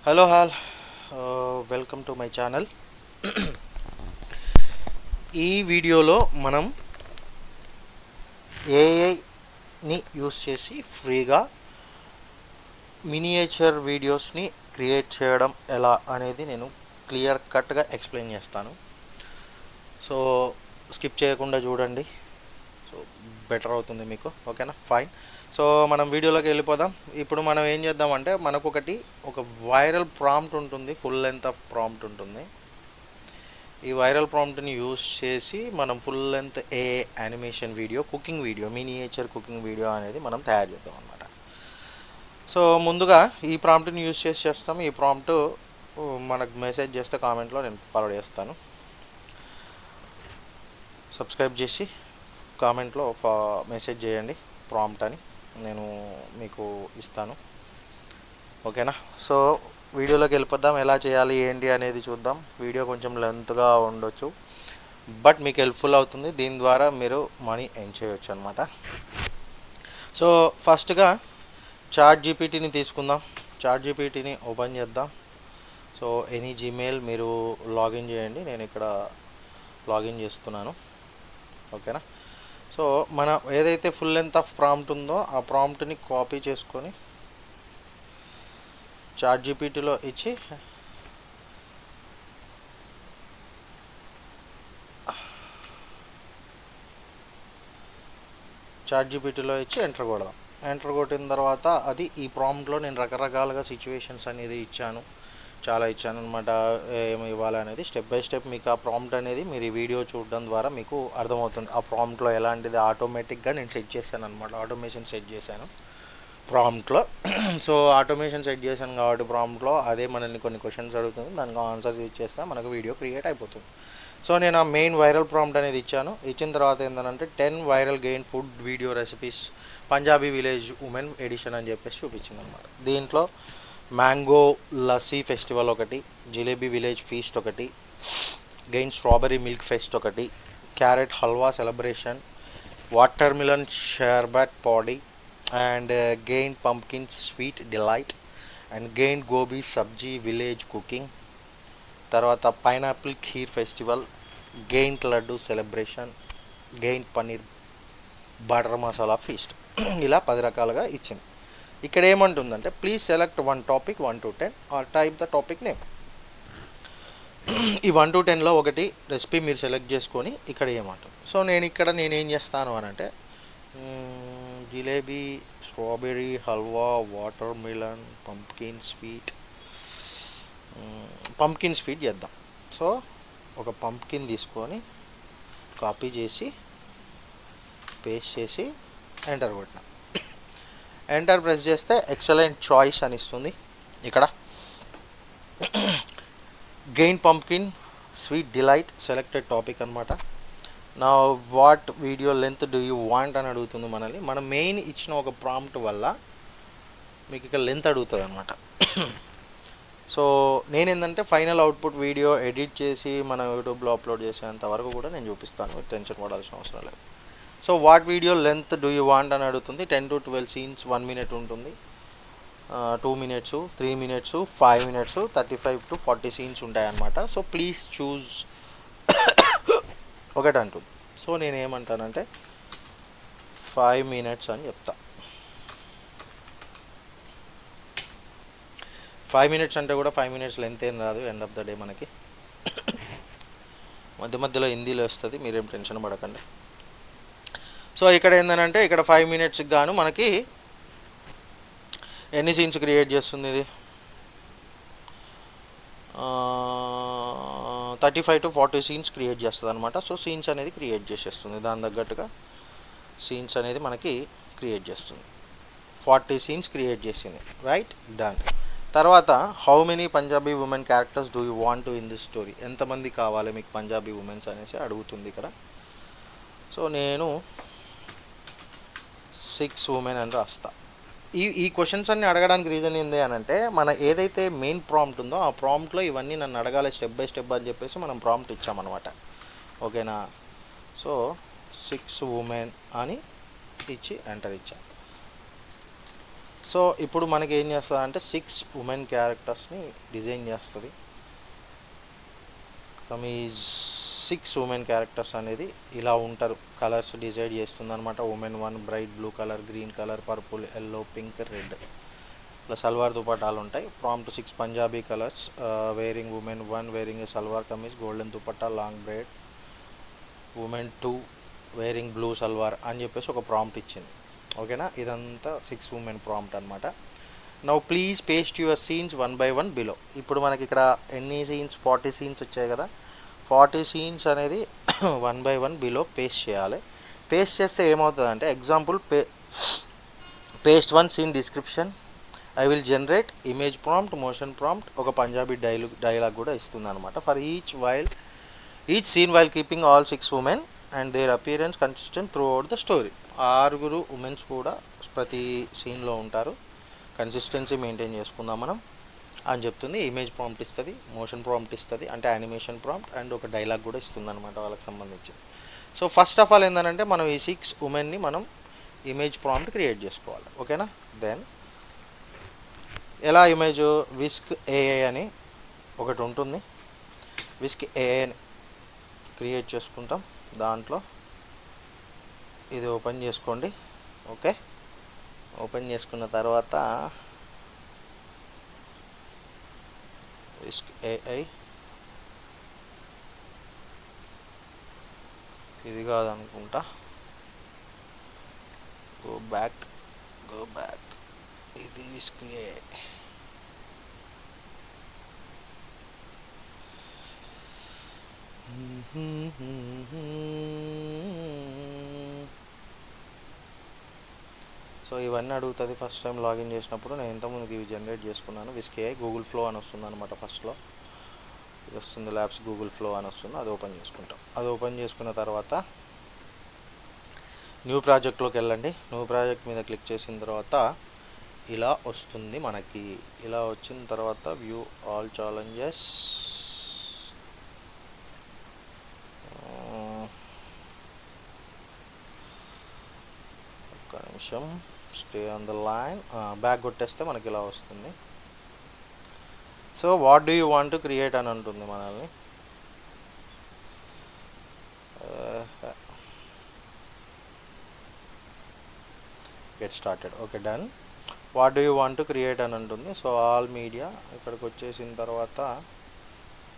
Hello hall welcome to my channel. ఈ వీడియోలో మనం ఏఐని యూస్ చేసి ఫ్రీగా మినియేచర్ వీడియోస్ని క్రియేట్ చేయడం ఎలా అనేది నేను క్లియర్ కట్గా ఎక్స్ప్లెయిన్ చేస్తాను. సో స్కిప్ చేయకుండా చూడండి, సో బెటర్ అవుతుంది మీకు. ఓకేనా, ఫైన్. సో మనం వీడియోలోకి వెళ్ళిపోదాం. ఇప్పుడు మనం ఏం చేద్దామంటే, మనకు ఒక వైరల్ ప్రాంప్ట్ ఉంటుంది, ఫుల్ లెంత్ ఆఫ్ ప్రాంప్ట్ ఉంటుంది. ఈ వైరల్ ప్రాంప్ట్ని యూస్ చేసి మనం full length animation video, cooking video, miniature cooking video అనేది మనం తయారు చేద్దాం అనమాట. సో ముందుగా ఈ ప్రాంప్ట్ని యూస్ చేసి చేస్తాం. ఈ ప్రాంప్ట్ మనకు మెసేజ్ చేస్తే కామెంట్లో నేను ఫార్వర్డ్ చేస్తాను. సబ్స్క్రైబ్ చేసి కామెంట్లో మెసేజ్ చేయండి ప్రాంప్ట్ అని, నేను మీకు ఇస్తాను. ఓకేనా, సో వీడియోలోకి వెళ్ళిపోద్దాం. ఎలా చేయాలి ఏంటి అనేది చూద్దాం. వీడియో కొంచెం లెంత్గా ఉండొచ్చు, బట్ మీకు హెల్ప్ఫుల్ అవుతుంది. దీని ద్వారా మీరు మనీ ఎర్న్ చేయొచ్చు అనమాట. సో ఫస్ట్గా చాట్ జీపీటీని తీసుకుందాం. చాట్ జీపీటీని ఓపెన్ చేద్దాం. సో ఎనీ జీమెయిల్ మీరు లాగిన్ చేయండి, నేను ఇక్కడ లాగిన్ చేస్తున్నాను. ఓకేనా, సో మన ఏదైతే ఫుల్ లెంత్ ఆఫ్ ప్రాంప్ట్ ఉందో ఆ ప్రాంప్ట్ని కాపీ చేసుకొని చాట్ జీపీటీలో ఇచ్చి ఎంటర్ కొడదాం. ఎంటర్ కొట్టిన తర్వాత అది ఈ ప్రాంప్ట్లో నేను రకరకాలుగా సిచ్యువేషన్స్ అనేది చాలా ఇచ్చాను అనమాట. ఏమి ఇవ్వాలనేది స్టెప్ బై స్టెప్ మీకు ఆ ప్రాంప్ట్ అనేది మీరు ఈ వీడియో చూడడం ద్వారా మీకు అర్థమవుతుంది. ఆ ప్రాంప్ట్లో ఎలాంటిది ఆటోమేటిక్గా నేను సెట్ చేశాను అనమాట, ఆటోమేషన్ సెట్ చేశాను ప్రాంప్ట్లో. సో ఆటోమేషన్ సెట్ చేశాను కాబట్టి ప్రాంప్ట్లో అదే మనల్ని కొన్ని క్వశ్చన్స్ అడుగుతుంది, దానికి ఆన్సర్స్ ఇచ్చేస్తే మనకు వీడియో క్రియేట్ అయిపోతుంది. సో నేను ఆ మెయిన్ వైరల్ ప్రాంప్ట్ అనేది ఇచ్చాను. ఇచ్చిన తర్వాత ఏంటంటే 10 viral gain food video recipes Punjabi village women edition అని చెప్పేసి చూపించింది అనమాట. దీంట్లో మ్యాంగో లస్సీ ఫెస్టివల్ ఒకటి, జిలేబీ విలేజ్ ఫీస్ట్ ఒకటి, గెయిన్ స్ట్రాబెర్రీ మిల్క్ ఫెస్ట్ ఒకటి, carrot halwa celebration, watermelon sharbat party, and gain pumpkin sweet delight, and gain gobi sabzi village cooking, తర్వాత pineapple kheer festival, gain laddu celebration, gain paneer butter masala feast. ఇలా 10 రకాలుగా ఇచ్చింది. ఇక్కడ ఏమంటుందంటే please select 1 topic 1 to 10 or type the topic name. ఈ 1 to 10లో ఒకటి recipe మీరు select చేసుకొని ఇక్కడ ఏమంటుంది. సో నేనేం చేస్తాను అని అంటే jalebi, strawberry halwa, water melon, pumpkin sweet చేద్దాం. సో ఒక పంప్కిన్ తీసుకొని కాపీ చేసి పేస్ట్ చేసి ఎంటర్ కొట్టినా. ఎంటర్ ప్రెస్ చేస్తే ఎక్సలెంట్ చాయిస్ అని ఇస్తుంది. ఇక్కడ gain pumpkin sweet delight selected topic అనమాట. నా what video length do you want అని అడుగుతుంది మనల్ని. మనం మెయిన్ ఇచ్చిన ఒక ప్రాంప్ట్ వల్ల మీకు ఇక్కడ లెంత్ అడుగుతుంది అనమాట. సో నేనేంటంటే ఫైనల్ అవుట్పుట్ వీడియో ఎడిట్ చేసి మన యూట్యూబ్లో అప్లోడ్ చేసేంత వరకు కూడా నేను చూపిస్తాను, టెన్షన్ పడాల్సిన అవసరం లేదు. So what video length do you want అని అడుగుతుంది. 10 to 12 సీన్స్ 1 minute ఉంటుంది, 2 minutes, 3 minutes, 5 minutes, 35 to 40 scenes ఉంటాయన్నమాట. సో ప్లీజ్ చూజ్ ఒకటి అంటుంది. సో నేనేమంటానంటే 5 minutes అని చెప్తా. 5 minutes అంటే కూడా 5 minutes లెంత్ ఏం రాదు, ఎండ్ ఆఫ్ ద డే మనకి మధ్యలో హిందీలో వస్తుంది, మీరేం టెన్షన్ పడకండి. సో ఇక్కడ ఏంటంటే ఇక్కడ 5 minutesకి గాను మనకి ఎన్ని సీన్స్ క్రియేట్ చేస్తుంది ఇది, 35 to 40 సీన్స్ క్రియేట్ చేస్తుంది అనమాట. సో సీన్స్ అనేది క్రియేట్ చేసేస్తుంది, దాని తగ్గట్టుగా సీన్స్ అనేది మనకి క్రియేట్ చేస్తుంది. 40 సీన్స్ క్రియేట్ చేసింది, రైట్, డన్. తర్వాత how many Punjabi women characters do you want to in this story, ఎంతమంది కావాలి మీకు పంజాబీ ఉమెన్స్ అనేసి అడుగుతుంది ఇక్కడ. సో నేను 6 women అని రాస్తా. ఈ క్వశ్చన్స్ అన్ని అడగడానికి రీజన్ ఏంటి అని అంటే, మన ఏదైతే మెయిన్ ప్రాంప్ట్ ఉందో ఆ ప్రాంప్ట్లో ఇవన్నీ నన్ను అడగాలి స్టెప్ బై స్టెప్ అని చెప్పేసి మనం ప్రాంప్ట్ ఇచ్చామన్నమాట. ఓకేనా, సో 6 women అని ఇచ్చి ఎంటర్ ఇచ్చాను. సో ఇప్పుడు మనకి ఏం చేస్తుంది అంటే 6 ఉమెన్ క్యారెక్టర్స్ని డిజైన్ చేస్తుంది. మీ 6 ఉమెన్ క్యారెక్టర్స్ అనేది ఇలా ఉంటారు, కలర్స్ డిసైడ్ చేస్తుంది అనమాట. Women 1 bright blue colour, green colour, purple, yellow, pink, red. ఇలా సల్వార్ దుపట్టాలు ఉంటాయి. Prompt 6 Punjabi colours, wearing women 1 wearing a salwar kameez, golden dupatta, long braid. Women 2 wearing blue salwar అని చెప్పేసి ఒక ప్రాంప్ట్ ఇచ్చింది. ఓకేనా, ఇదంతా 6 ఉమెన్ ప్రాంప్ట్ అనమాట. Now please paste your scenes 1 by 1 below. ఇప్పుడు మనకి ఇక్కడ ఎన్ని సీన్స్, 40 సీన్స్ వచ్చాయి కదా. 40 సీన్స్ అనేది 1 by 1 బిలో పేస్ట్ చేయాలి. పేస్ట్ చేస్తే ఏమవుతుందంటే, example paste 1 scene description, I will generate image prompt, motion prompt, ఒక పంజాబీ డైలాగ్ కూడా ఇస్తుంది అనమాట. For each scene while keeping all 6 women and their appearance consistent throughout the story. 6 womens కూడా ప్రతి సీన్లో ఉంటారు, కన్సిస్టెన్సీ మెయింటైన్ చేసుకుందాం మనం అని చెప్తుంది. ఇమేజ్ ప్రాంప్ట్ ఇస్తుంది, మోషన్ ప్రాంప్ట్ ఇస్తుంది, అంటే యానిమేషన్ ప్రాంప్ట్, అండ్ ఒక డైలాగ్ కూడా ఇస్తుంది అనమాట వాళ్ళకి సంబంధించి. సో ఫస్ట్ ఆఫ్ ఆల్ ఏంటంటే, మనం ఈ 6 ఉమెన్ని మనం ఇమేజ్ ప్రాంప్ట్ క్రియేట్ చేసుకోవాలి. ఓకేనా, దెన్ ఎలా ఇమేజ్, విస్క్ ఏఐ అని ఒకటి ఉంటుంది. విస్క్ ఏఐని క్రియేట్ చేసుకుంటాం. దాంట్లో ఇది ఓపెన్ చేసుకోండి. ఓకే, ఓపెన్ చేసుకున్న తర్వాత విస్క్ ఏఐ ఇది కాదనుకుంటా, గో బ్యాక్, ఇది విస్క్ ఏఐ. సో ఇవన్నీ అడుగుతుంది ఫస్ట్ టైం లాగిన్ చేసినప్పుడు. నేను ఇంతకుముందుకు ఇవి జనరేట్ చేసుకున్నాను. విస్కే గూగుల్ ఫ్లో అని వస్తుంది అనమాట. ఫస్ట్లో ఇది వస్తుంది, ల్యాబ్స్ గూగుల్ ఫ్లో అని వస్తుంది. అది ఓపెన్ చేసుకుంటాం. అది ఓపెన్ చేసుకున్న తర్వాత న్యూ ప్రాజెక్ట్లోకి వెళ్ళండి. న్యూ ప్రాజెక్ట్ మీద క్లిక్ చేసిన తర్వాత ఇలా వస్తుంది మనకి. ఇలా వచ్చిన తర్వాత వ్యూ ఆల్ ఛాలెంజెస్, ఒక్క నిమిషం, stay on the line. Back కొట్టేస్తే మనకి ఇలా వస్తుంది. So what do you want to create అని ఉంటుంది మనల్ని. Get started. Okay, done. What do you want to create అని ఉంటుంది. సో ఆల్ మీడియా ఇక్కడికి వచ్చేసిన తర్వాత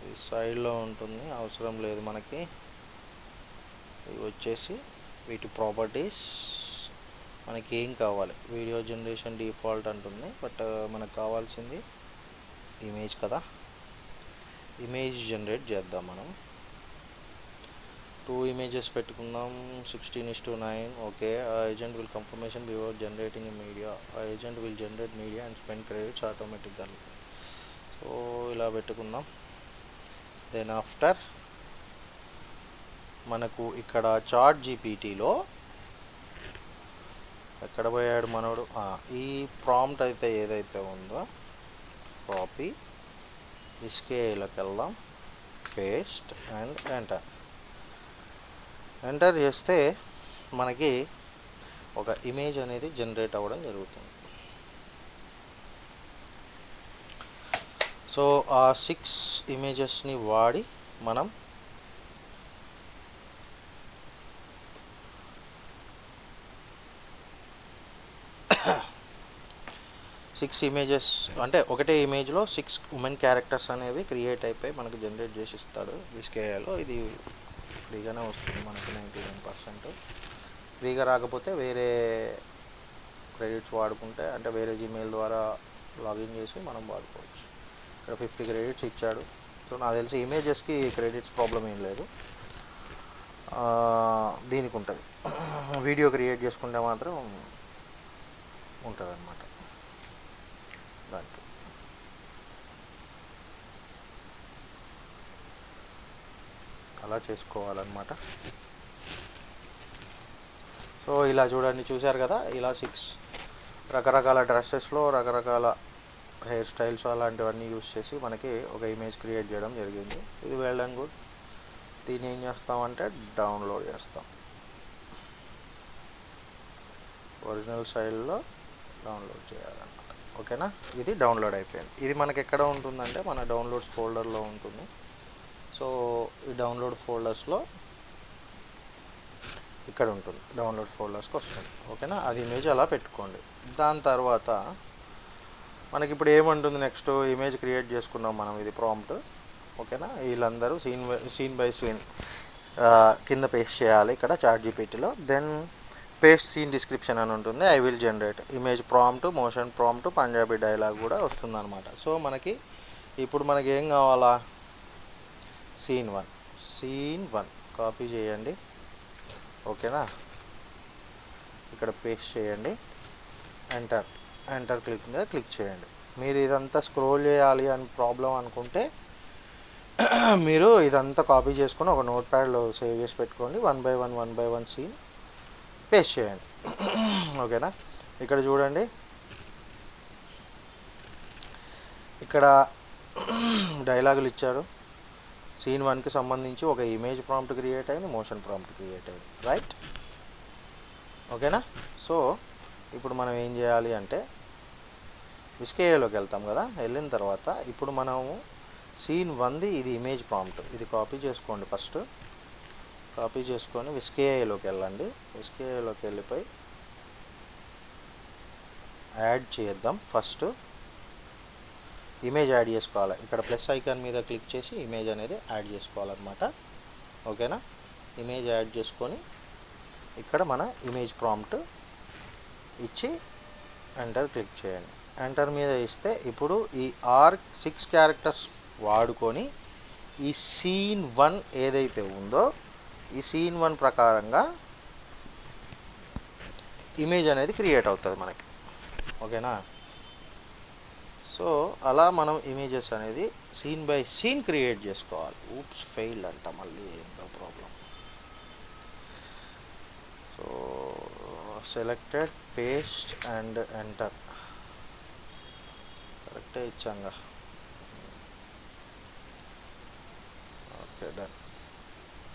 ఈ సైడ్లో ఉంటుంది, అవసరం లేదు మనకి. ఇవి వచ్చేసి వీటి ప్రాపర్టీస్, మనకి ఏం కావాలి, వీడియో జనరేషన్ డిఫాల్ట్ అంటుంది. బట్ మనకు కావాల్సింది ఇమేజ్ కదా. ఇమేజ్ జనరేట్ చేద్దాం మనం. 2 ఇమేజెస్ పెట్టుకుందాం. 16:9. Okay, agent will confirmation before generating media. Agent will generate media and spend credits ఆటోమేటిక్గా. సో ఇలా పెట్టుకుందాం. దెన్ ఆఫ్టర్ మనకు ఇక్కడ చాట్ జీపీటీలో ఎక్కడ పోయాడు మనోడు, ఈ ప్రాంప్ట్ అయితే ఏదైతే ఉందో కాపీ, విస్కేలోకి వెళ్దాం, పేస్ట్ అండ్ ఎంటర్ చేస్తే మనకి ఒక ఇమేజ్ అనేది జనరేట్ అవ్వడం జరుగుతుంది. సో ఆ 6 ఇమేజెస్ని వాడి మనం సిక్స్ ఇమేజెస్ అంటే ఒకటే ఇమేజ్లో 6 ఉమెన్ క్యారెక్టర్స్ అనేవి క్రియేట్ అయిపోయి మనకు జనరేట్ చేసి ఇస్తాడు విస్కేలో. ఇది ఫ్రీగానే వస్తుంది మనకి 99%. ఫ్రీగా రాకపోతే వేరే క్రెడిట్స్ వాడుకుంటే, అంటే వేరే జీమెయిల్ ద్వారా లాగిన్ చేసి మనం వాడుకోవచ్చు. ఇక్కడ 50 క్రెడిట్స్ ఇచ్చాడు. సో నాకు తెలిసి ఇమేజెస్కి క్రెడిట్స్ ప్రాబ్లం ఏం లేదు, దీనికి ఉంటుంది. వీడియో క్రియేట్ చేసుకుంటే మాత్రం ఉంటుంది అన్నమాట. దానికి అలా చేసుకోవాలన్నమాట. సో ఇలా చూడండి, చూశారు కదా, ఇలా 6 రకరకాల డ్రెస్సెస్లో రకరకాల హెయిర్ స్టైల్స్ అలాంటివన్నీ యూస్ చేసి మనకి ఒక ఇమేజ్ క్రియేట్ చేయడం జరిగింది. ఇది వెల్ అండ్ గుడ్. దీన్ని ఏం చేస్తామంటే డౌన్లోడ్ చేస్తాం. ఒరిజినల్ స్టైల్లో డౌన్లోడ్ చేయాలన్నమాట. ఓకేనా, ఇది డౌన్లోడ్ అయిపోయింది. ఇది మనకి ఎక్కడ ఉంటుందంటే మన డౌన్లోడ్స్ ఫోల్డర్లో ఉంటుంది. సో ఈ డౌన్లోడ్ ఫోల్డర్స్లో ఇక్కడ ఉంటుంది, డౌన్లోడ్ ఫోల్డర్స్కి వస్తుంది. ఓకేనా, అది ఇమేజ్ అలా పెట్టుకోండి. దాని తర్వాత మనకి ఇప్పుడు ఏముంటుంది, నెక్స్ట్ ఇమేజ్ క్రియేట్ చేసుకున్నాం మనం, ఇది ప్రాంప్ట్. ఓకేనా, వీళ్ళందరూ సీన్ బై సీన్ కింద పేస్ట్ చేయాలి ఇక్కడ చాట్‌జీపీటీలో. దెన్ పేస్ట్ సీన్ డిస్క్రిప్షన్ అని ఉంటుంది. I will generate image prompt, motion prompt, Punjabi dialogue కూడా వస్తుందన్నమాట. సో మనకి ఇప్పుడు మనకి ఏం కావాలా, సీన్ వన్ కాపీ చేయండి. ఓకేనా, ఇక్కడ పేస్ట్ చేయండి, ఎంటర్ క్లిక్ మీద క్లిక్ చేయండి. మీరు ఇదంతా స్క్రోల్ చేయాలి అని ప్రాబ్లం అనుకుంటే మీరు ఇదంతా కాపీ చేసుకొని ఒక నోట్ ప్యాడ్లో సేవ్ చేసి పెట్టుకోండి. 1 బై 1 సీన్ పేస్ట్ చేయండి. ఓకేనా, ఇక్కడ చూడండి, ఇక్కడ డైలాగులు ఇచ్చారు. సీన్ 1కి సంబంధించి ఒక ఇమేజ్ ప్రాంప్ట్ క్రియేట్ అయింది, మోషన్ ప్రాంప్ట్ క్రియేట్ అయింది, రైట్. ఓకేనా, సో ఇప్పుడు మనం ఏం చేయాలి అంటే విస్కేఏలోకి వెళ్తాం కదా. వెళ్ళిన తర్వాత ఇప్పుడు మనము సీన్ 1ది ఇది ఇమేజ్ ప్రాంప్ట్, ఇది కాపీ చేసుకోండి. ఫస్ట్ కాపీ చేసుకొని విస్కేఏలోకి వెళ్ళండి. విస్కేఏలోకి వెళ్ళిపోయి యాడ్ చేద్దాం. ఫస్ట్ ఇమేజ్ యాడ్ చేసుకోవాలి. ఇక్కడ ప్లస్ ఐకాన్ మీద క్లిక్ చేసి ఇమేజ్ అనేది యాడ్ చేసుకోవాలన్నమాట. ఓకేనా, ఇమేజ్ యాడ్ చేసుకొని ఇక్కడ మన ఇమేజ్ ప్రాంప్ట్ ఇచ్చి ఎంటర్ క్లిక్ చేయండి. ఎంటర్ మీద ఇస్తే ఇప్పుడు ఈ 6 క్యారెక్టర్స్ వాడుకొని ఈ సీన్ 1 ఏదైతే ఉందో ఈ సీన్ 1 ప్రకారంగా ఇమేజ్ అనేది క్రియేట్ అవుతుంది మనకి. ఓకేనా, సో అలా మనం ఇమేజెస్ అనేది సీన్ బై సీన్ క్రియేట్ చేసుకోవాలి. ఊప్స్ ఫెయిల్డ్ అంట, మళ్ళీ ఏందో problem. So selected, paste and enter, కరెక్టే ఇచ్చాంగా. Okay, done.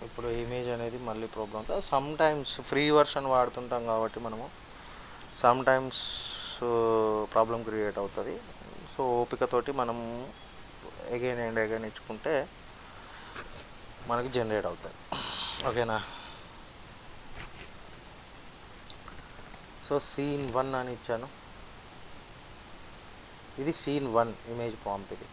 ఇప్పుడు ఇమేజ్ అనేది మళ్ళీ ప్రాబ్లం అవుతుంది. సమ్ టైమ్స్ ఫ్రీ వర్షన్ వాడుతుంటాం కాబట్టి మనము సమ్ టైమ్స్ ప్రాబ్లం క్రియేట్ అవుతుంది. సో ఓపికతోటి మనం అగైన్ అండ్ అగైన్ ఇచ్చుకుంటే మనకి జనరేట్ అవుతుంది. ఓకేనా, సో సీన్ 1 అని ఇచ్చాను. ఇది సీన్ 1 ఇమేజ్ ప్రాంప్ట్. ఇది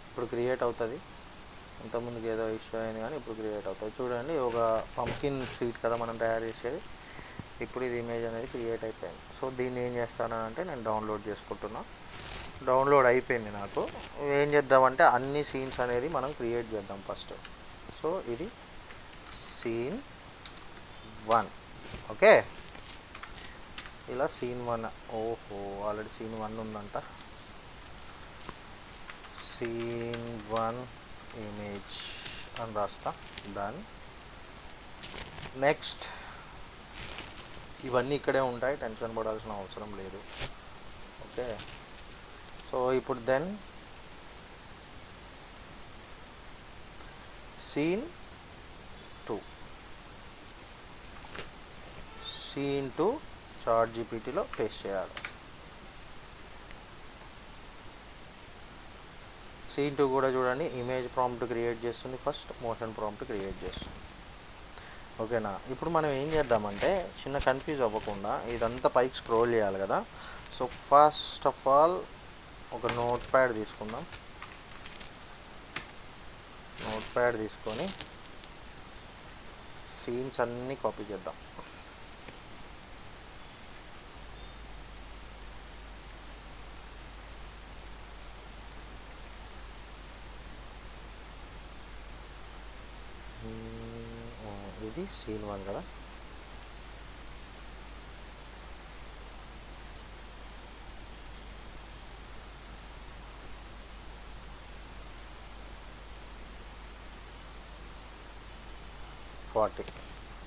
ఇప్పుడు క్రియేట్ అవుతుంది. ఇంతకుముందుకు ఏదో ఇష్యూ అయింది కానీ ఇప్పుడు క్రియేట్ అవుతుంది. చూడండి, ఒక పంకిన్ షీట్ కదా మనం తయారు చేసేది. ఇప్పుడు ఇది ఇమేజ్ అనేది క్రియేట్ అయిపోయింది. సో దీన్ని ఏం చేస్తానంటే నేను డౌన్లోడ్ చేసుకుంటున్నా. డౌన్లోడ్ అయిపోయింది నాకు. ఏం చేద్దామంటే అన్ని సీన్స్ అనేది మనం క్రియేట్ చేద్దాం ఫస్ట్. సో ఇది సీన్ 1. ఓకే, ఇలా సీన్ 1. ఓహో, ఆల్రెడీ సీన్ 1 ఉందంట. సీన్ 1 ఇమేజ్ అని రాస్తా. డన్. నెక్స్ట్ ఇవన్నీ ఇక్కడే ఉంటాయి, టెన్షన్ పడాల్సిన అవసరం లేదు. ఓకే, సో ఇప్పుడు దెన్ సీన్ 2 చాట్‌జీపీటీలో పేస్ట్ చేయాలి. సీన్ 2 కూడా చూడండి, ఇమేజ్ ప్రాంప్ట్ క్రియేట్ చేస్తుంది ఫస్ట్, మోషన్ ప్రాంప్ట్ క్రియేట్ చేస్తుంది. ఓకేనా, ఇప్పుడు మనం ఏం చేద్దామంటే చిన్న కన్ఫ్యూజ్ అవ్వకుండా ఇదంతా పైకి స్క్రోల్ చేయాలి కదా. సో ఫస్ట్ ఆఫ్ ఆల్ ఒక నోట్ ప్యాడ్ తీసుకుందాం. నోట్ ప్యాడ్ తీసుకొని సీన్స్ అన్నీ కాపీ చేద్దాం. ఇది సీన్ 1 కదా.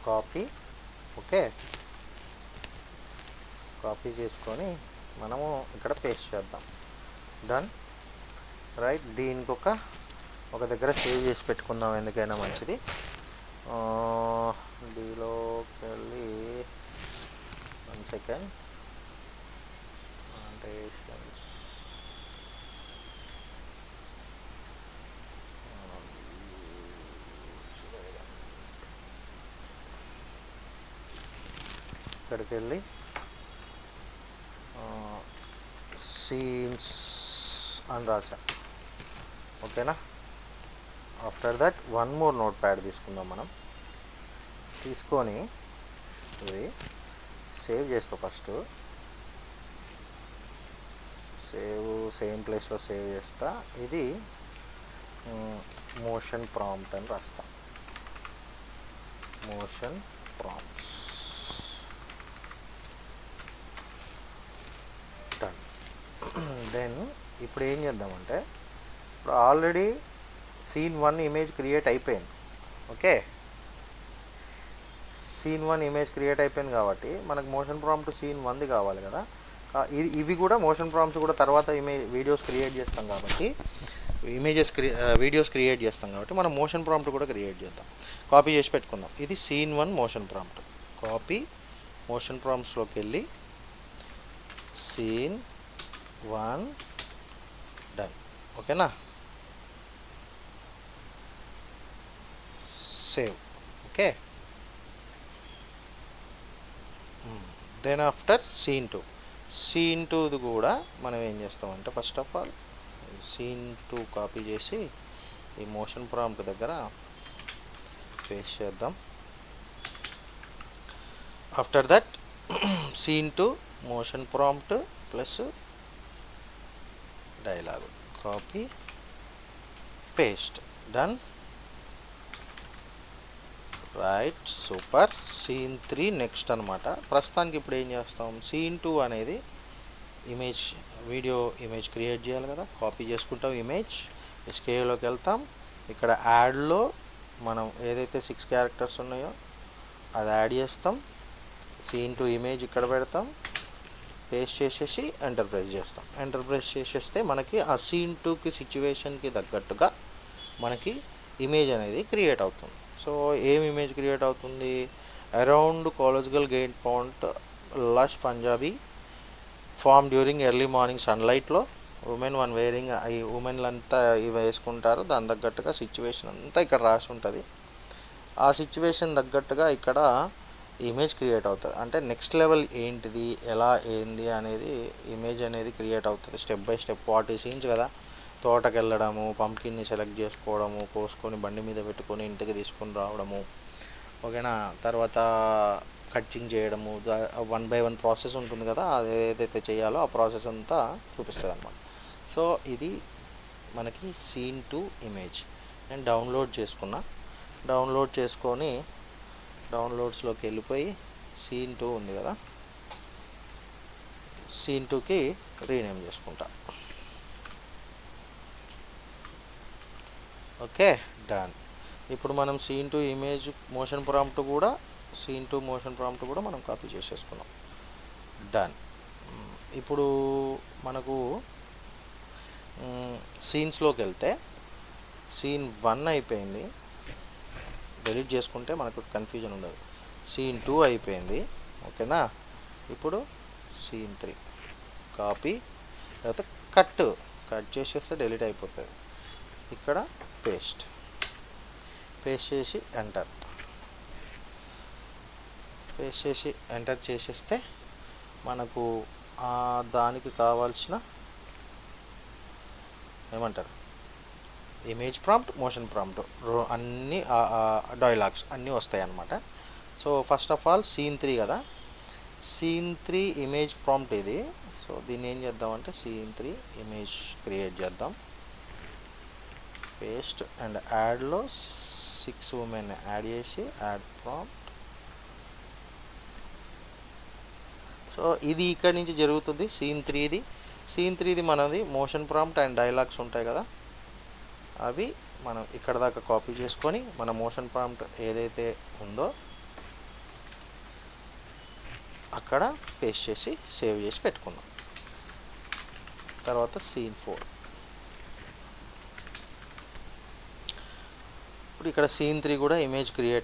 కాపీ. ఓకే, కాపీ చేసుకొని మనము ఇక్కడ పేస్ట్ చేద్దాం. Done, right. దీనికి ఒక ఒక దగ్గర సేవ్ చేసి పెట్టుకుందాం, ఎందుకైనా మంచిది. దీలోకి వెళ్ళి 1 సెకండ్ ఇక్కడికి వెళ్ళి సీన్స్ అని రాసా. ఓకేనా. After that 1 more note pad తీసుకుందాం. మనం తీసుకొని ఇది సేవ్ చేస్తాం. ఫస్ట్ సేమ్ ప్లేస్లో సేవ్ చేస్తా. ఇది మోషన్ ప్రాంప్ట్ అని రాస్తా. Motion prompts done. దెన్ ఇప్పుడు ఏం చేద్దామంటే, ఇప్పుడు ఆల్రెడీ సీన్ 1 ఇమేజ్ క్రియేట్ అయిపోయింది. ఓకే, సీన్ 1 ఇమేజ్ క్రియేట్ అయిపోయింది కాబట్టి మనకు మోషన్ ప్రాంప్ట్ సీన్ 1ది కావాలి కదా. ఇవి కూడా మోషన్ ప్రాంప్ట్స్ కూడా తర్వాత వీడియోస్ క్రియేట్ చేస్తాం కాబట్టి, వీడియోస్ క్రియేట్ చేస్తాం కాబట్టి మనం మోషన్ ప్రాంప్ట్ కూడా క్రియేట్ చేద్దాం. కాపీ చేసి పెట్టుకుందాం. ఇది scene 1 motion prompt. Copy motion ప్రాంప్ట్స్లోకి వెళ్ళి సీన్ 1 డన్. ఓకేనా. Save. Okay. Then after scene 2 కూడా మనం ఏం చేస్తామంటే, first of all scene 2 copy చేసి ఈ మోషన్ ప్రాంప్ట్ దగ్గర పేస్ట్ చేద్దాం. After that scene 2 motion prompt plus dialogue copy paste done. Right, super. Scene 3 next అనమాట. ప్రస్తుతానికి ఇప్పుడు ఏం చేస్తాం, సీన్ 2 అనేది వీడియో ఇమేజ్ క్రియేట్ చేయాలి కదా. కాపీ చేసుకుంటాం ఇమేజ్, ఎస్కేలోకి వెళ్తాం. ఇక్కడ యాడ్లో మనం ఏదైతే 6 క్యారెక్టర్స్ ఉన్నాయో అది యాడ్ చేస్తాం. సీన్ 2 ఇమేజ్ ఇక్కడ పెడతాం, పేస్ట్ చేసేసి ఎంటర్ ప్రెస్ చేస్తాం. ఎంటర్ ప్రెస్ చేసేస్తే మనకి ఆ సీన్ 2కి సిచ్యువేషన్కి తగ్గట్టుగా మనకి ఇమేజ్ అనేది క్రియేట్ అవుతుంది. సో ఏం ఇమేజ్ క్రియేట్ అవుతుంది, అరౌండ్ కాలేజ్గల్ gate point lush Punjabi farm during early morning సన్లైట్లో ఉమెన్ వన్ వేరింగ్. ఈ ఉమెన్లంతా ఇవి వేసుకుంటారు, దాని తగ్గట్టుగా సిచ్యువేషన్ అంతా ఇక్కడ రాసి ఉంటుంది. ఆ సిచ్యువేషన్ తగ్గట్టుగా ఇక్కడ ఇమేజ్ క్రియేట్ అవుతుంది. అంటే నెక్స్ట్ లెవెల్ ఏంటిది, ఎలా ఏంది అనేది ఇమేజ్ అనేది క్రియేట్ అవుతుంది స్టెప్ బై స్టెప్. 40 సీన్స్ కదా, తోటకి వెళ్ళడము, పంప్కిన్ని సెలెక్ట్ చేసుకోవడము, కోసుకొని బండి మీద పెట్టుకొని ఇంటికి తీసుకొని రావడము. ఓకేనా. తర్వాత కట్చింగ్ చేయడము, 1 by 1 ప్రాసెస్ ఉంటుంది కదా, అది ఏదైతే చేయాలో ఆ ప్రాసెస్ అంతా చూపిస్తుంది అన్నమాట. సో ఇది మనకి సీన్ 2 ఇమేజ్. నేను డౌన్లోడ్ చేసుకున్నా. డౌన్లోడ్ చేసుకొని డౌన్లోడ్స్లోకి వెళ్ళిపోయి సీన్ 2 ఉంది కదా, సీన్ 2కి రీనేమ్ చేసుకుంటా. Okay, done. ఇప్పుడు మనం సీన్ 2 ఇమేజ్ మోషన్ ప్రాంప్ట్ కూడా మనం కాపీ చేసేసుకున్నాం. డన్. ఇప్పుడు మనకు సీన్స్లోకి వెళ్తే సీన్ 1 అయిపోయింది, డిలీట్ చేసుకుంటే మనకు కన్ఫ్యూజన్ ఉండదు. సీన్ 2 అయిపోయింది. ఓకేనా. ఇప్పుడు సీన్ 3 కాపీ, లేకపోతే కట్ చేసేస్తే డిలీట్ అయిపోతుంది. ఇక్కడ పేస్ట్ చేసి ఎంటర్ చేసేస్తే మనకు దానికి కావాల్సిన ఏమంటారు ఇమేజ్ ప్రాంప్ట్, మోషన్ ప్రాంప్ట్ అన్నీ డైలాగ్స్ అన్నీ వస్తాయి అన్నమాట. So first of all scene 3 కదా, సీన్ 3 ఇమేజ్ ప్రాంప్ట్ ఇది. సో దీన్ని ఏం చేద్దామంటే సీన్ 3 ఇమేజ్ క్రియేట్ చేద్దాం. పేస్ట్ అండ్ యాడ్లో 6 ఉమెన్ యాడ్ చేసి యాడ్ ప్రాంప్ట్. సో ఇది ఇక్కడ నుంచి జరుగుతుంది సీన్ 3ది మనది మోషన్ ప్రాంప్ట్ అండ్ డైలాగ్స్ ఉంటాయి కదా, అవి మనం ఇక్కడ దాకా కాపీ చేసుకొని మన మోషన్ ప్రాంప్ట్ ఏదైతే ఉందో అక్కడ పేస్ట్ చేసి సేవ్ చేసి పెట్టుకుందాం. తర్వాత సీన్ 4 ఇప్పుడు ఇక్కడ సీన్ 3 కూడా ఇమేజ్ క్రియేట్